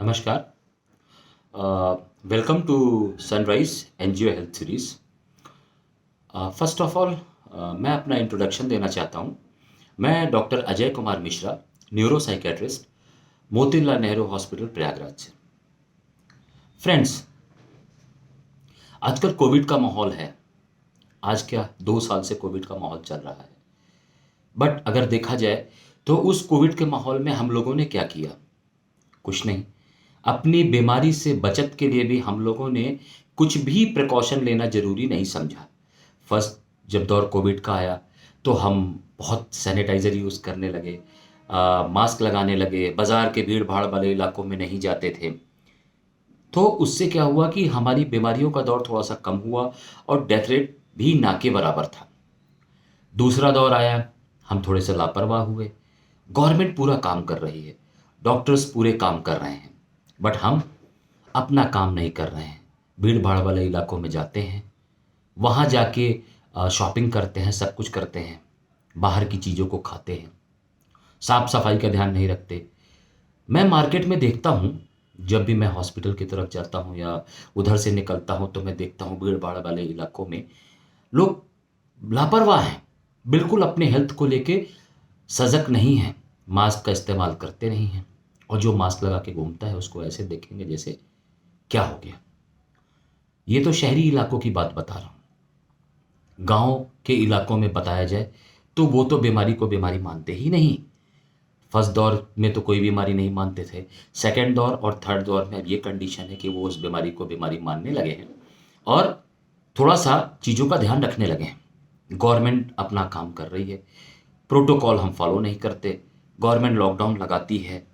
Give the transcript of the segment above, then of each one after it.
नमस्कार। Welcome to Sunrise NGO health series. First of all मैं अपना इंट्रोडक्शन देना चाहता हूँ। मैं doctor Ajay Kumar Mishra, neuro psychiatrist, Motilal Nehru hospital Prayagraj से। फ्रेंड्स, आजकल कोविड का माहौल है। आज क्या 2 साल से कोविड का माहौल चल रहा है। बट अगर देखा जाए तो उस कोविड के माहौल में हम लोगों ने क्या किया? कुछ नहीं। अपनी बीमारी से बचत के लिए भी हम लोगों ने कुछ भी प्रिकॉशन लेना ज़रूरी नहीं समझा। फर्स्ट जब दौर कोविड का आया तो हम बहुत सैनिटाइज़र यूज़ करने लगे, मास्क लगाने लगे, बाज़ार के भीड़-भाड़ वाले इलाकों में नहीं जाते थे। तो उससे क्या हुआ कि हमारी बीमारियों का दौर थोड़ा-सा कम हुआ और डेथ रेट भी ना के बराबर था। दूसरा दौर आया, हम थोड़े से लापरवाह हुए। गवर्नमेंट पूरा काम कर रही है, डॉक्टर्स पूरे काम कर रहे हैं, बट हम अपना काम नहीं कर रहे हैं। भीड़-भाड़ वाले इलाकों में जाते हैं, वहाँ जाके शॉपिंग करते हैं, सब कुछ करते हैं, बाहर की चीज़ों को खाते हैं, साफ-सफाई का ध्यान नहीं रखते। मैं मार्केट में देखता हूँ, जब भी मैं हॉस्पिटल की तरफ जाता हूँ या उधर से निकलता हूँ, तो मैं देखता हूँ भीड़-भाड़ वाले इलाकों में लोग लापरवाह हैं, बिल्कुल अपने हेल्थ को लेके सजग नहीं हैं, मास्क का इस्तेमाल करते नहीं हैं और जो मास्क लगा के घूमता है उसको ऐसे देखेंगे जैसे क्या हो गया। ये तो शहरी इलाकों की बात बता रहा हूँ। गाँव के इलाकों में बताया जाए तो वो तो बीमारी को बीमारी मानते ही नहीं। फर्स्ट दौर में तो कोई बीमारी नहीं मानते थे। सेकंड दौर और थर्ड दौर में अब ये कंडीशन है कि वो उस बीमारी को बीमारी मानने लगे हैं और थोड़ा-सा चीज़ों का ध्यान रखने लगे हैं। गवर्नमेंट अपना काम कर रही है, प्रोटोकॉल हम फॉलो नहीं करते, गवर्नमेंट लॉकडाउन लगाती है।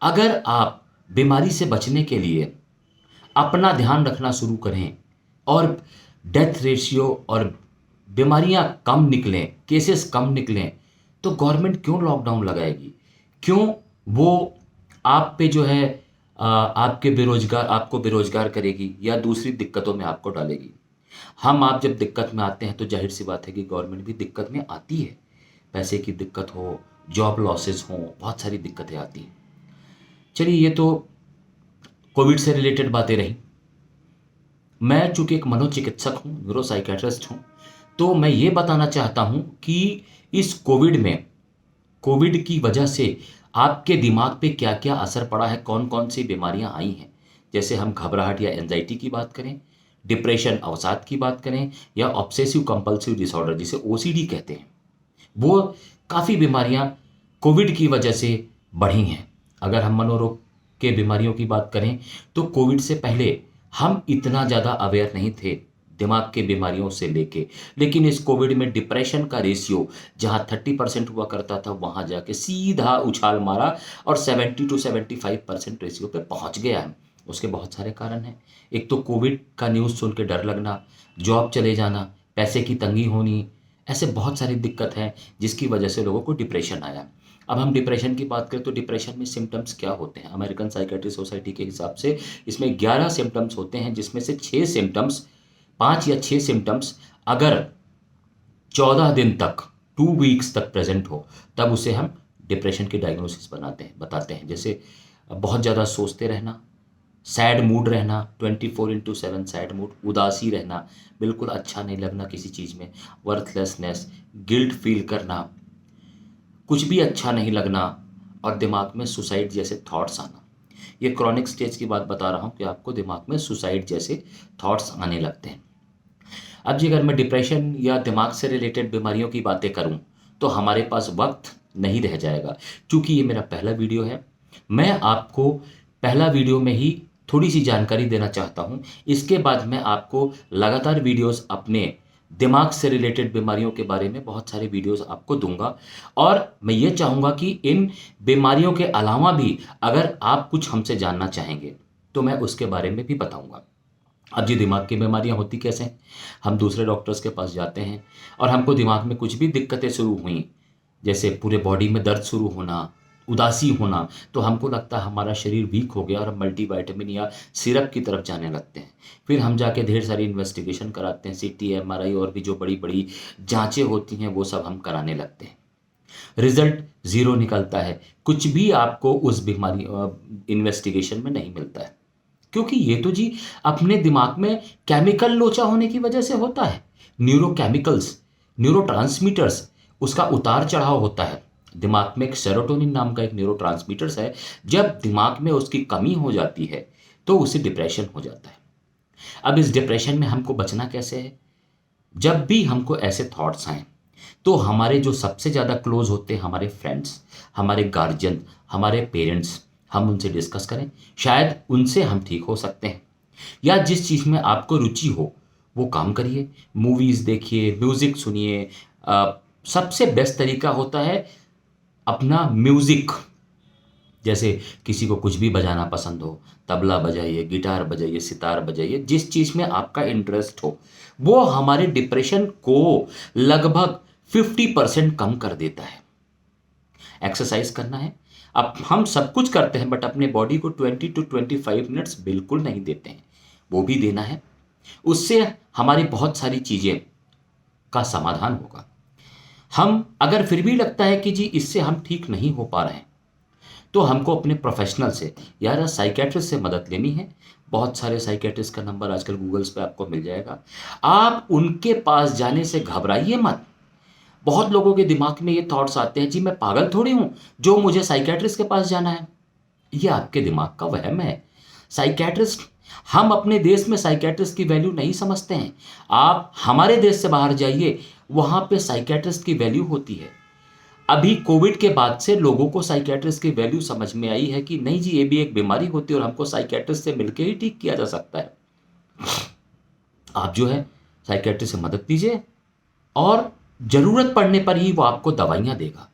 अगर आप बीमारी से बचने के लिए अपना ध्यान रखना शुरू करें और डेथ रेशियो और बीमारियां कम निकलें, केसेस कम निकलें, तो गवर्नमेंट क्यों लॉकडाउन लगाएगी? क्यों वो आप पे जो है आपको बेरोजगार करेगी या दूसरी दिक्कतों में आपको डालेगी? आप जब दिक्कत में आते हैं तो ज़ाहिर सी बात है कि गवर्नमेंट भी दिक्कत में आती है। पैसे की दिक्कत हो, जॉब लॉसेस हों, बहुत सारी दिक्कतें आती हैं। चलिए, ये तो कोविड से रिलेटेड बातें रहीं। मैं चूँकि एक मनोचिकित्सक हूँ, न्यूरोसाइकियाट्रिस्ट हूँ, तो मैं ये बताना चाहता हूँ कि इस कोविड की वजह से आपके दिमाग पे क्या-क्या असर पड़ा है, कौन-कौन सी बीमारियाँ आई हैं। जैसे हम घबराहट या एंग्ज़ायटी की बात करें, डिप्रेशन अवसाद की बात करें या ऑब्सेसिव कंपल्सिव डिसऑर्डर जिसे ओसीडी कहते हैं, वो काफ़ी बीमारियाँ कोविड की वजह से बढ़ी हैं। अगर हम मनोरोग के बीमारियों की बात करें, तो कोविड से पहले हम इतना ज़्यादा अवेयर नहीं थे दिमाग की बीमारियों से लेके। लेकिन इस कोविड में डिप्रेशन का रेशियो जहाँ 30% हुआ करता था, वहाँ जाके सीधा उछाल मारा और 70 टू 75% रेशियो पे पहुँच गया है। उसके बहुत सारे कारण हैं। एक तो कोविड का न्यूज़ सुन के डर लगना, जॉब चले जाना, पैसे की तंगी होनी, ऐसे बहुत सारी दिक्कत हैं जिसकी वजह से लोगों को डिप्रेशन आया। अब हम डिप्रेशन की बात करें तो डिप्रेशन में सिम्पटम्स क्या होते हैं? अमेरिकन साइकियाट्री सोसाइटी के हिसाब से इसमें 11 सिम्पटम्स होते हैं, जिसमें से 6 सिम्पटम्स 5 या 6 सिम्पटम्स अगर 14 दिन तक 2 वीक्स तक प्रेज़ेंट हो, तब उसे हम डिप्रेशन की डायग्नोसिस बताते हैं। जैसे बहुत ज़्यादा सोचते रहना, सैड मूड रहना, 24/7 सैड मूड, उदासी रहना, बिल्कुल अच्छा नहीं लगना किसी चीज़ में, वर्थलेसनेस, गिल्ट फ़ील करना, कुछ भी अच्छा नहीं लगना और दिमाग में सुसाइड जैसे थॉट्स आना। ये क्रॉनिक स्टेज की बात बता रहा हूँ कि आपको दिमाग में सुसाइड जैसे थॉट्स आने लगते हैं। अब जी अगर मैं डिप्रेशन या दिमाग से रिलेटेड बीमारियों की बातें करूं, तो हमारे पास वक्त नहीं रह जाएगा। चूँकि ये मेरा पहला वीडियो है, मैं आपको पहला वीडियो में ही थोड़ी-सी जानकारी देना चाहता हूँ। इसके बाद मैं आपको लगातार वीडियोज़ अपने दिमाग से रिलेटेड बीमारियों के बारे में बहुत सारे वीडियोज़ आपको दूँगा और मैं ये चाहूँगा कि इन बीमारियों के अलावा भी अगर आप कुछ हमसे जानना चाहेंगे, तो मैं उसके बारे में भी बताऊँगा। अब जी दिमाग की बीमारियाँ होती कैसे हैं? हम दूसरे डॉक्टर्स के पास जाते हैं और हमको दिमाग में कुछ भी दिक्कतें शुरू हुई, जैसे पूरे बॉडी में दर्द शुरू होना, उदासी होना, तो हमको लगता है हमारा शरीर वीक हो गया और हम मल्टीविटामिन या सिरप की तरफ जाने लगते हैं। फिर हम जाके ढेर सारी इन्वेस्टिगेशन कराते हैं, सीटी, एमआरआई और भी जो बड़ी-बड़ी जाँचें होती हैं, वो सब हम कराने लगते हैं। रिजल्ट ज़ीरो निकलता है, कुछ भी आपको उस बीमारी इन्वेस्टिगेशन में नहीं मिलता है। क्योंकि ये तो जी अपने दिमाग में केमिकल लोचा होने की वजह से होता है। न्यूरोकेमिकल्स, न्यूरोट्रांसमीटर्स, उसका उतार चढ़ाव होता है। दिमाग में एक सेरोटोनिन नाम का एक न्यूरोट्रांसमीटर्स है, जब दिमाग में उसकी कमी हो जाती है तो उसे डिप्रेशन हो जाता है। अब इस डिप्रेशन में हमको बचना कैसे है? जब भी हमको ऐसे थॉट्स आए तो हमारे जो सबसे ज़्यादा क्लोज होते हैं, हमारे फ्रेंड्स, हमारे गार्जियन, हमारे पेरेंट्स, हम उनसे डिस्कस करें। शायद उनसे हम ठीक हो सकते हैं। या जिस चीज़ में आपको रुचि हो वो काम करिए, मूवीज़ देखिए, म्यूज़िक सुनिए। सबसे बेस्ट तरीका होता है अपना म्यूज़िक। जैसे किसी को कुछ भी बजाना पसंद हो, तबला बजाइए, गिटार बजाइए, सितार बजाइए, जिस चीज़ में आपका इंटरेस्ट हो, वो हमारे डिप्रेशन को लगभग 50% कम कर देता है। एक्सरसाइज करना है। अब हम सब कुछ करते हैं बट अपने बॉडी को 20 टू 25 मिनट्स बिल्कुल नहीं देते हैं, वो भी देना है। उससे हमारी बहुत सारी चीज़ें का समाधान होगा। हम अगर फिर भी लगता है कि जी इससे हम ठीक नहीं हो पा रहे हैं, तो हमको अपने प्रोफेशनल से या साइकेट्रिस्ट से मदद लेनी है। बहुत सारे साइकेट्रिस्ट का नंबर आजकल गूगल्स पे आपको मिल जाएगा। आप उनके पास जाने से घबराइए मत। बहुत लोगों के दिमाग में ये थॉट्स आते हैं, जी मैं पागल थोड़ी हूँ जो मुझे साइकेट्रिस्ट के पास जाना है। ये आपके दिमाग का वहम है। साइकेट्रिस्ट, हम अपने देश में साइकेट्रिस्ट की वैल्यू नहीं समझते हैं। आप हमारे देश से बाहर जाइए, वहाँ पे साइकेट्रिस्ट की वैल्यू होती है। अभी कोविड के बाद से लोगों को साइकेट्रिस्ट की वैल्यू समझ में आई है कि नहीं जी, ये भी एक बीमारी होती है और हमको साइकेट्रिस्ट से मिलकर ही ठीक किया जा सकता है। आप जो है साइकेट्रिस्ट से मदद लीजिए और ज़रूरत पड़ने पर ही वो आपको दवाइयाँ देगा।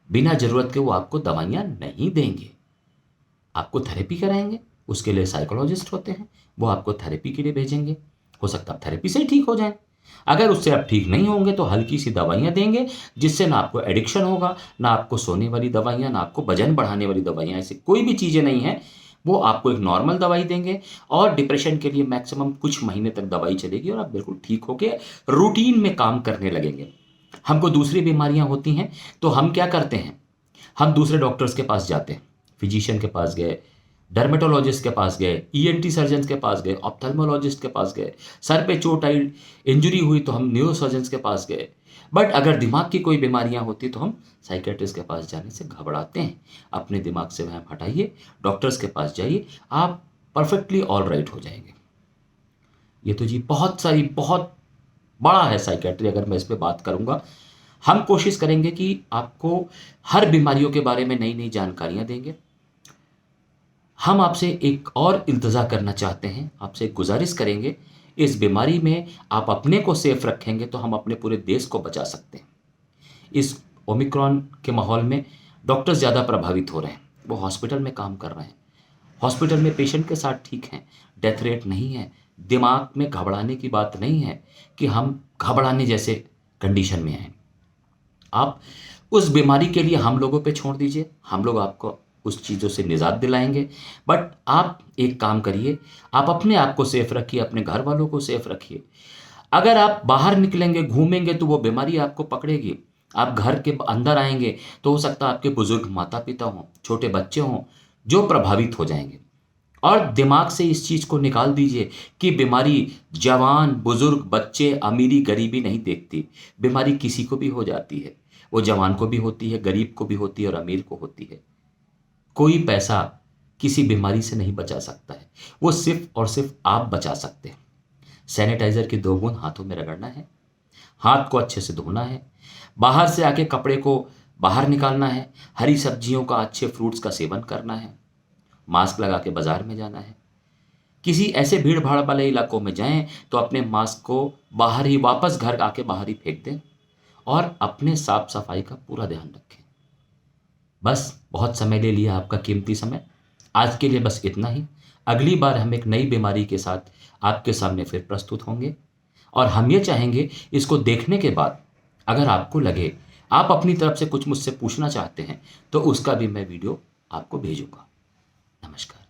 बिना ज़रूरत के वो आपको दवाइयाँ नहीं देंगे। आपको थेरेपी कराएंगे, उसके लिए साइकोलॉजिस्ट होते हैं, वो आपको थेरेपी के लिए भेजेंगे। हो सकता है आप थेरेपी से ही ठीक हो जाएं। अगर उससे आप ठीक नहीं होंगे तो हल्की सी दवाइयाँ देंगे, जिससे ना आपको एडिक्शन होगा, ना आपको सोने वाली दवाइयाँ, ना आपको वजन बढ़ाने वाली दवाइयाँ, ऐसी कोई भी चीज़ें नहीं हैं। वो आपको एक नॉर्मल दवाई देंगे और डिप्रेशन के लिए मैक्सिमम कुछ महीने तक दवाई चलेगी और आप बिल्कुल ठीक होके रूटीन में काम करने लगेंगे। हमको दूसरी बीमारियां होती हैं तो हम क्या करते हैं, हम दूसरे डॉक्टर्स के पास जाते हैं। फिजिशियन के पास गए, डर्मेटोलॉजिस्ट के पास गए, ईएनटी सर्जन के पास गए, ऑप्थेल्मोलॉजिस्ट के पास गए। सर पे चोट आई, इंजरी हुई तो हम न्यूरोसर्जन्स के पास गए। बट अगर दिमाग की कोई बीमारियां होती तो हम साइकेट्रिस्ट के पास जाने से घबराते हैं। अपने दिमाग से वहम हटाइए, डॉक्टर्स के पास जाइए, आप परफेक्टली ऑल राइट हो जाएंगे। ये तो जी बहुत बड़ा है साइकेट्री। अगर मैं इस पे बात करूंगा, हम कोशिश करेंगे कि आपको हर बीमारियों के बारे में नई नई जानकारियां देंगे। हम आपसे एक और इल्तजा करना चाहते हैं, आपसे एक गुजारिश करेंगे। इस बीमारी में आप अपने को सेफ रखेंगे तो हम अपने पूरे देश को बचा सकते हैं। इस ओमिक्रॉन के माहौल में डॉक्टर्स ज़्यादा प्रभावित हो रहे हैं, वो हॉस्पिटल में काम कर रहे हैं, हॉस्पिटल में पेशेंट के साथ ठीक हैं, डेथ रेट नहीं है। दिमाग में घबराने की बात नहीं है कि हम घबराने जैसे कंडीशन में हैं। आप उस बीमारी के लिए हम लोगों पे छोड़ दीजिए, हम लोग आपको उस चीज़ों से निजात दिलाएंगे। बट आप एक काम करिए, आप अपने आप को सेफ रखिए, अपने घर वालों को सेफ रखिए। अगर आप बाहर निकलेंगे, घूमेंगे तो वो बीमारी आपको पकड़ेगी। आप घर के अंदर आएंगे तो हो सकता है आपके बुजुर्ग माता पिता हों, छोटे बच्चे हों, जो प्रभावित हो जाएंगे। और दिमाग से इस चीज़ को निकाल दीजिए कि बीमारी जवान, बुजुर्ग, बच्चे, अमीरी, गरीबी नहीं देखती। बीमारी किसी को भी हो जाती है, वो जवान को भी होती है, गरीब को भी होती है और अमीर को होती है। कोई पैसा किसी बीमारी से नहीं बचा सकता है, वो सिर्फ और सिर्फ आप बचा सकते हैं। सैनिटाइजर की 2 बूंद हाथों में रगड़ना है, हाथ को अच्छे से धोना है, बाहर से आके कपड़े को बाहर निकालना है, हरी सब्जियों का, अच्छे फ्रूट्स का सेवन करना है, मास्क लगा के बाजार में जाना है। किसी ऐसे भीड़ भाड़ वाले इलाकों में जाएं तो अपने मास्क को बाहर ही, वापस घर आके बाहर ही फेंक दें और अपने साफ सफाई का पूरा ध्यान रखें। बस, बहुत समय ले लिया आपका कीमती समय। आज के लिए बस इतना ही। अगली बार हम एक नई बीमारी के साथ आपके सामने फिर प्रस्तुत होंगे और हम ये चाहेंगे, इसको देखने के बाद अगर आपको लगे आप अपनी तरफ से कुछ मुझसे पूछना चाहते हैं तो उसका भी मैं वीडियो आपको भेजूंगा। नमस्कार।